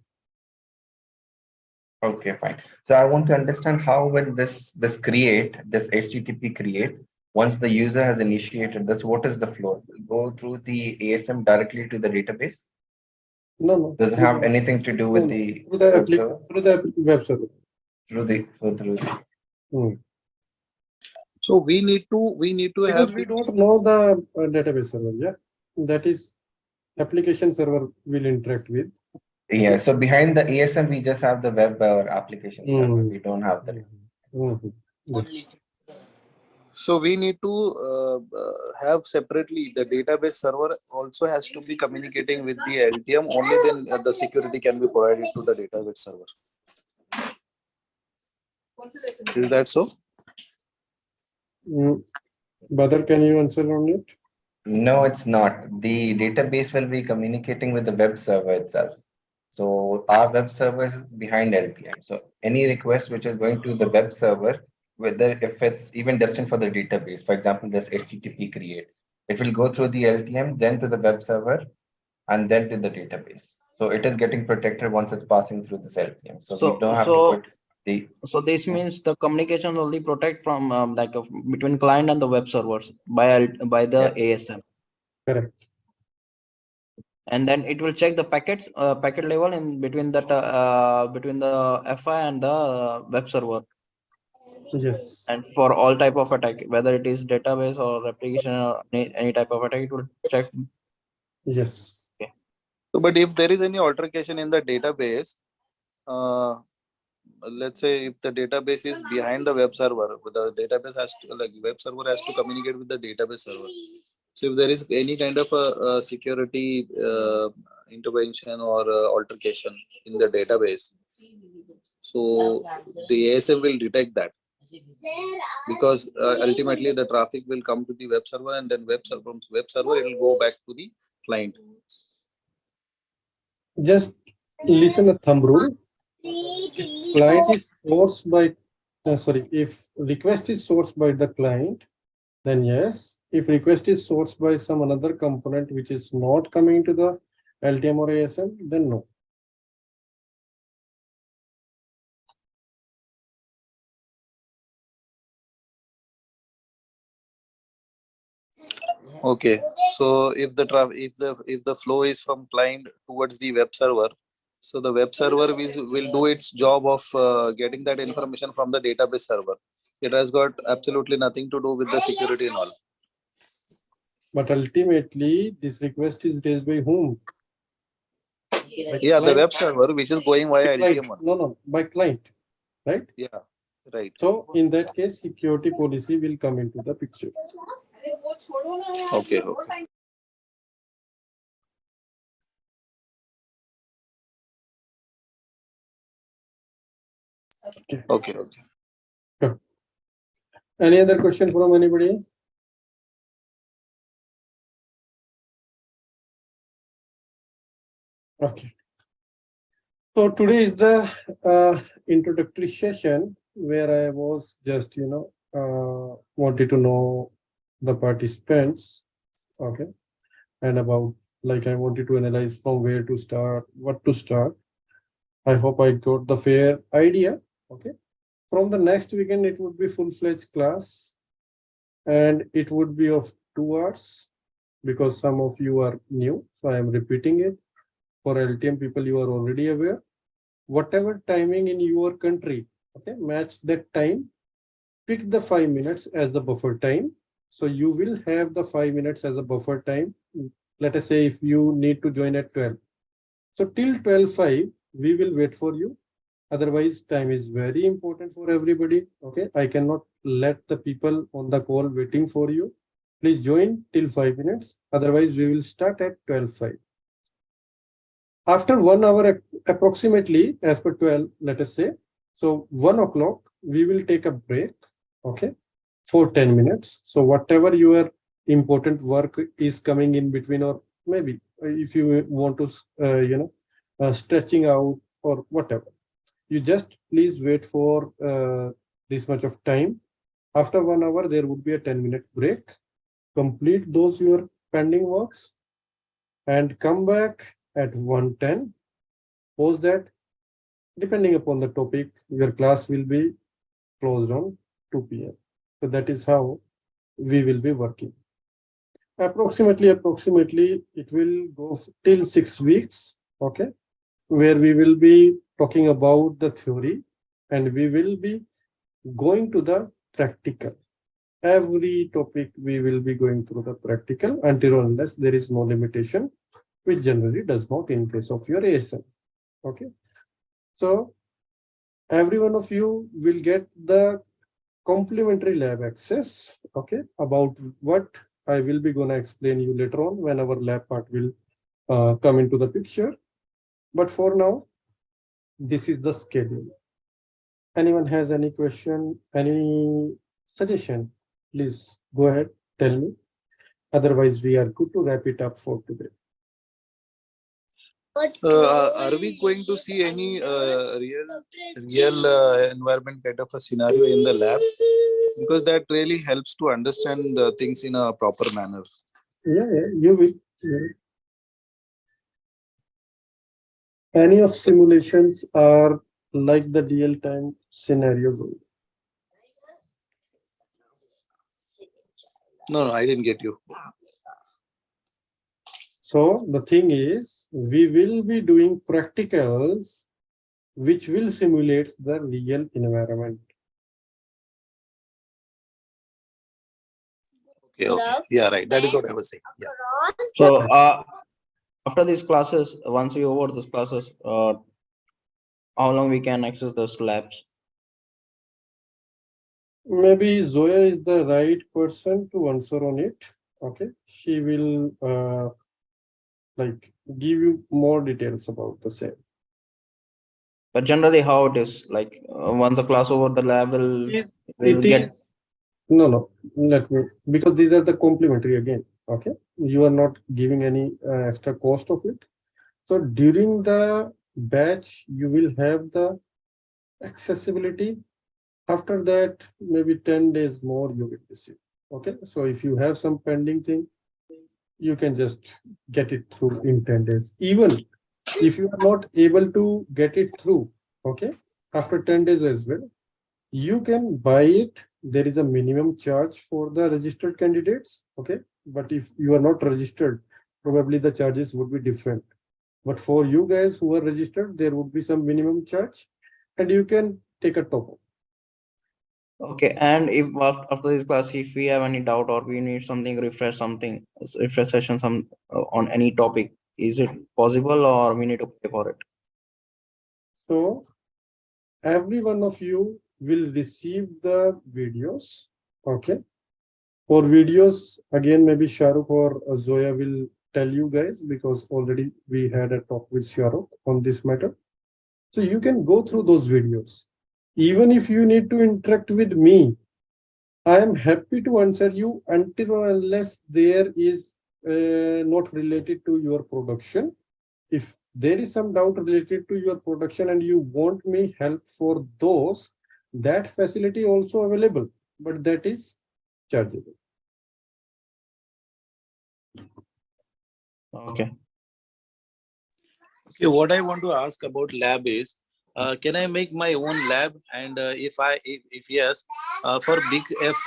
Okay, fine. So I want to understand how will this HTTP create once the user has initiated this? What is the flow? Go through the ASM directly to the database? No. Does it have anything to do with the web server? Through the web server. Through the. So we need to Because have we don't know the database server. Yeah, that is application server will interact with. Yeah. So behind the ASM, we just have the web or application server. We don't have the. So we need to have separately the database server also has to be communicating with the LTM. Only then the security can be provided to the database server. Is that so? Badar, can you answer on it? No, it's not. The database will be communicating with the web server itself. So our web server is behind LTM. So any request which is going to the web server, whether if it's even destined for the database, for example, this HTTP create, it will go through the LTM, then to the web server, and then to the database. So it is getting protected once it's passing through this LTM. So we don't have to put the. So this means the communication only protect from between client and the web servers by the ASM. Correct. And then it will check the packet level in between that between the FI and the web server. Yes. And for all type of attack, whether it is database or application or any type of attack, it will check. Yes. Okay. So, but if there is any altercation in the database, let's say if the database is behind the web server, the database has to, like web server has to communicate with the database server. So if there is any kind of a security intervention or altercation in the database, so the ASM will detect that, because ultimately the traffic will come to the web server, and then from web server it will go back to the client. Just listen a thumb rule. If client is sourced by, if request is sourced by the client, then yes. If request is sourced by some another component which is not coming to the LTM or ASM, then no. Okay, so if the flow is from client towards the web server, so the web server will do its job of getting that information from the database server. It has got absolutely nothing to do with the security and all. But ultimately, this request is raised by whom? Yeah, the web server which is going via LTM. No, by client, right? Yeah, right. So in that case, security policy will come into the picture. Okay. Okay. Any other question from anybody? Okay. So today is the introductory session where I was just, wanted to know the participants, okay, and about like I wanted to analyze from where to start, what to start. I hope I got the fair idea, okay. From the next weekend, it would be full-fledged class, and it would be of 2 hours because some of you are new, so I am repeating it. For LTM people, you are already aware. Whatever timing in your country, okay, match that time. Pick the 5 minutes as the buffer time. So you will have the 5 minutes as a buffer time. Let us say if you need to join at 12. So till 12:05, we will wait for you. Otherwise, time is very important for everybody. Okay, I cannot let the people on the call waiting for you. Please join till 5 minutes. Otherwise, we will start at 12:05. After 1 hour approximately, as per 12, let us say, so 1 o'clock, we will take a break, okay, for 10 minutes. So whatever your important work is coming in between, or maybe if you want to, stretching out or whatever, you just please wait for this much of time. After 1 hour, there would be a 10-minute break. Complete those your pending works and come back at 1:10. Post that. Depending upon the topic, your class will be closed on 2 p.m. So that is how we will be working. Approximately, it will go till 6 weeks, okay, where we will be talking about the theory and we will be going to the practical. Every topic we will be going through the practical until unless there is no limitation, which generally does not in case of your ASM. Okay. So every one of you will get the complimentary lab access. Okay. About what I will be going to explain you later on when our lab part will come into the picture. But for now, this is the schedule. Anyone has any question, any suggestion, please go ahead, tell me. Otherwise, we are good to wrap it up for today. Are we going to see any real environment kind of a scenario in the lab? Because that really helps to understand the things in a proper manner. Yeah, you will. Yeah. Any of simulations are like the real-time scenarios. No, I didn't get you. So the thing is, we will be doing practicals which will simulate the real environment. Okay. Yeah, right. That is what I was saying. Yeah. So after these classes, once we over these classes, how long we can access those labs? Maybe Zoya is the right person to answer on it. Okay, she will like give you more details about the same. But generally, how it is, like once the class over, the lab will get. No, let me, because these are the complementary again. Okay, you are not giving any extra cost of it. So during the batch, you will have the accessibility. After that, maybe 10 days more you will receive. Okay, so if you have some pending thing, you can just get it through in 10 days. Even if you are not able to get it through, okay, after 10 days as well, you can buy it. There is a minimum charge for the registered candidates, okay, but if you are not registered, probably the charges would be different. But for you guys who are registered, there would be some minimum charge and you can take a top up. Okay, and if after this class, if we have any doubt or we need something, refresh session on any topic, is it possible or we need to pay for it? So every one of you will receive the videos. Okay. For videos, again, maybe Shahrukh or Zoya will tell you guys because already we had a talk with Shahrukh on this matter. So you can go through those videos. Even if you need to interact with me, I am happy to answer you until or unless there is not related to your production. If there is some doubt related to your production and you want me help for those, that facility also available, but that is chargeable. Okay. Okay, what I want to ask about lab is, can I make my own lab? And if yes, for big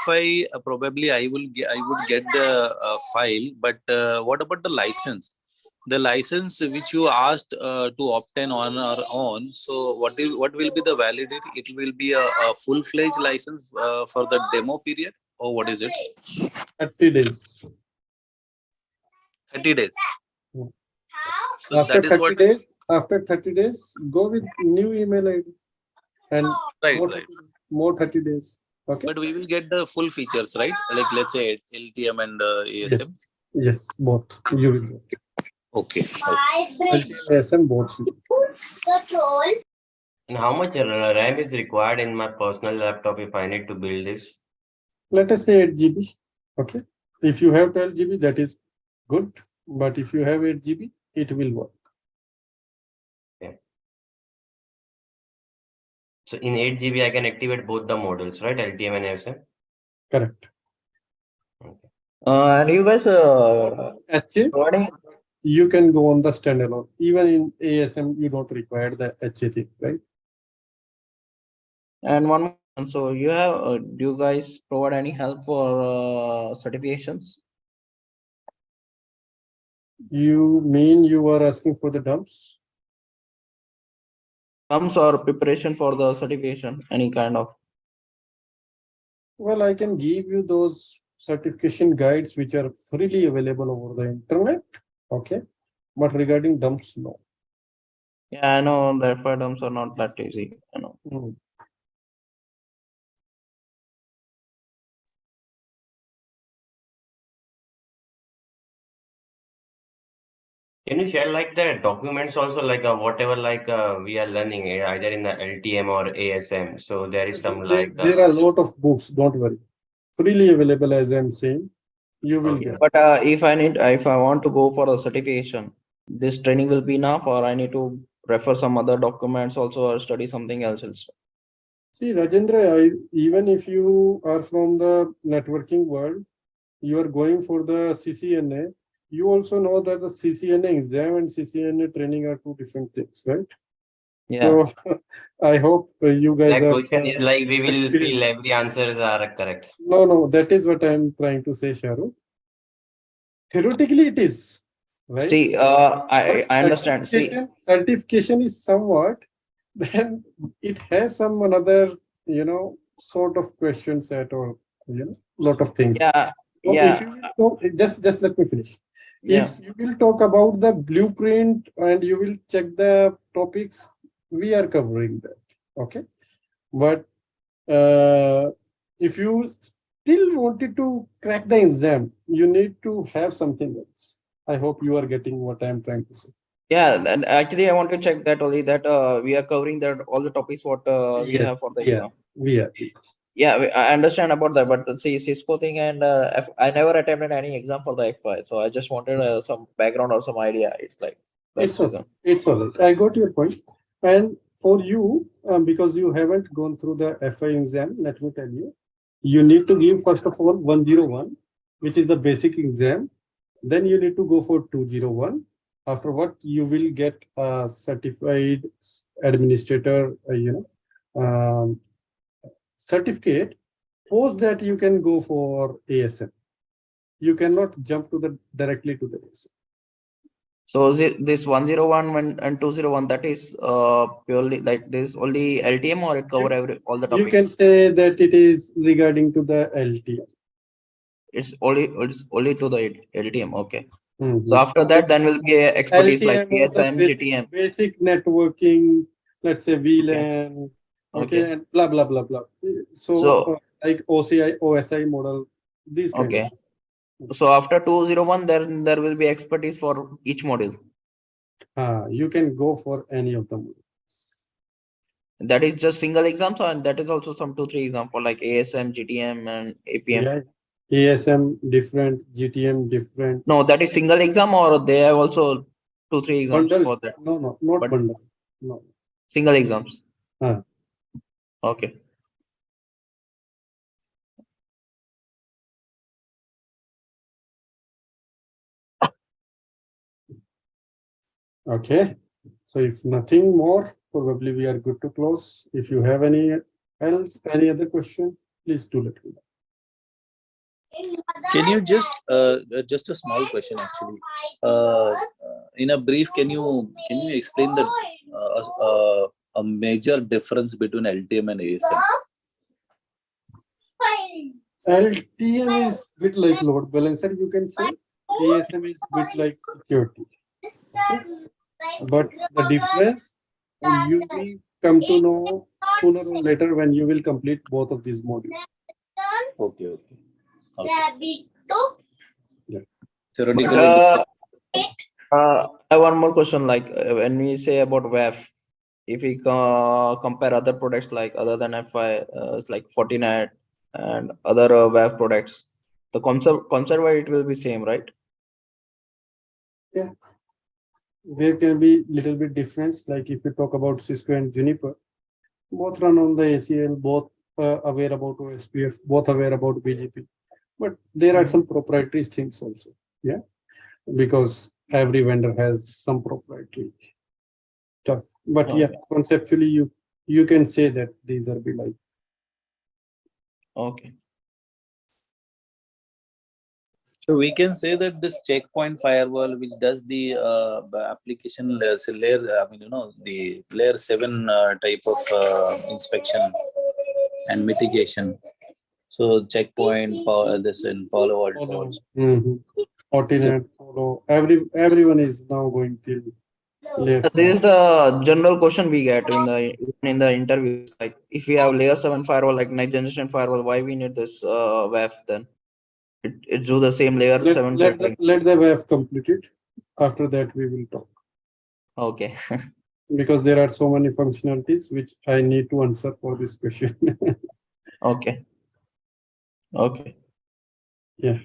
FI, probably I would get the file. But what about the license? The license which you asked to obtain on our own. So what will be the validity? It will be a full-fledged license for the demo period, or what is it? 30 days. 30 days. Hmm. So After that is 30 what. days, after 30 days, go with new email ID and Right, more, right. more 30 days. Okay. But we will get the full features, right? Like let's say LTM and Yes. ASM. Yes, both. You will get. Okay. LTM, ASM, both. And how much RAM is required in my personal laptop if I need to build this? Let us say 8 GB. Okay. If you have 12 GB, that is good. But if you have 8 GB, it will work. So in 8 GB, I can activate both the models, right? LTM and ASM. Correct. And you guys HA, providing, you can go on the standalone. Even in ASM, you don't require the HA thing, right? and one more. So you have, do you guys provide any help for certifications? You mean you are asking for the dumps? Terms or preparation for the certification, any kind of? Well, I can give you those certification guides which are freely available over the internet. Okay. But regarding dumps, no. Yeah, I know that terms are not that easy. I know. Mm. Can you share like the documents also, like whatever like we are learning either in the LTM or ASM? So there is some like There are a lot of books, don't worry. Freely available, as I'm saying. You will okay. get. But if I want to go for a certification, this training will be enough, or I need to refer some other documents also, or study something else also. See, Rajendra, even if you are from the networking world, you are going for the CCNA, you also know that the CCNA exam and CCNA training are two different things, right? Yeah. So I hope you guys The are question is like we will experienced. feel every answers are correct. No, that is what I'm trying to say, Sharu. Theoretically, it is, right? See, But I understand. See, certification is somewhat, then it has some another, sort of question set or, lot of things. yeah, So if yeah, you will talk, just let me finish. yeah. If you will talk about the blueprint and you will check the topics, we are covering that. Okay. But if you still wanted to crack the exam, you need to have something else. I hope you are getting what I'm trying to say. Yeah, and actually, I want to check that only that we are covering that all the topics what we Yes, have for the we are. exam. We are. Yeah, I understand about that, but see, Cisco thing and I never attempted any exam for the FI, so I just wanted some background or some idea. It's like that's It's the okay. reason. It's all right. I got your point. And for you, because you haven't gone through the FI exam, let me tell you, you need to give first of all 101, which is the basic exam. Then you need to go for 201. After what you will get a certified administrator, certificate. Post that you can go for ASM. You cannot jump to the directly to the ASM. So is it this 101 and 201 that is purely like this only LTM or it cover all the You can topics? say that it is regarding to the LTM. It's only to the LTM. Okay. Mhm. So after that, then will be a expertise like LTM or the ASM, GTM. basic networking, let's say VLAN, okay, Okay. and blah blah blah blah. So like OCI, OSI model, these kind of. Okay. So after 201, there will be expertise for each module. You can go for any of the modules. That is just single exams, and that is also some 2-3 example like ASM, GTM, and APM. Yeah. ASM different, GTM different. No, that is single exam, or they have also 2-3 exams Bundle? for that. No, not But- bundle. No. Single exams. Ah. Okay. Okay. So if nothing more, probably we are good to close. If you have any other question, please do let me know. Can you just a small question actually? In a brief, can you explain the a major difference between LTM and ASM? LTM is bit like load balancer, you can say. ASM is bit like security. Okay? But the difference you will come to know sooner or later when you will complete both of these modules. Okay. Yeah. Theoretically, I have one more question. Like when we say about WAF, if we compare other products like other than FI, it's like Fortinet and other WAF products, the concept why it will be same, right? Yeah. There can be little bit difference. Like if you talk about Cisco and Juniper, both run on the ACL, both aware about OSPF, both aware about BGP. But there are some proprietary things also. Yeah. Because every vendor has some proprietary stuff. But yeah, conceptually you can say that these are be like. Okay. so we can say that this checkpoint firewall, which does the application layer, the layer 7 type of inspection and mitigation. So checkpoint, this in Palo Alto. Fortinet, Palo, everyone is now going till layer This 7. is the general question we get in the interviews. Like if we have layer 7 firewall, like next generation firewall, why we need this WAF then? It do the same layer 7 filtering. Let the WAF complete it. After that we will talk. Okay. Because there are so many functionalities which I need to answer for this question. Okay. Okay. Yeah.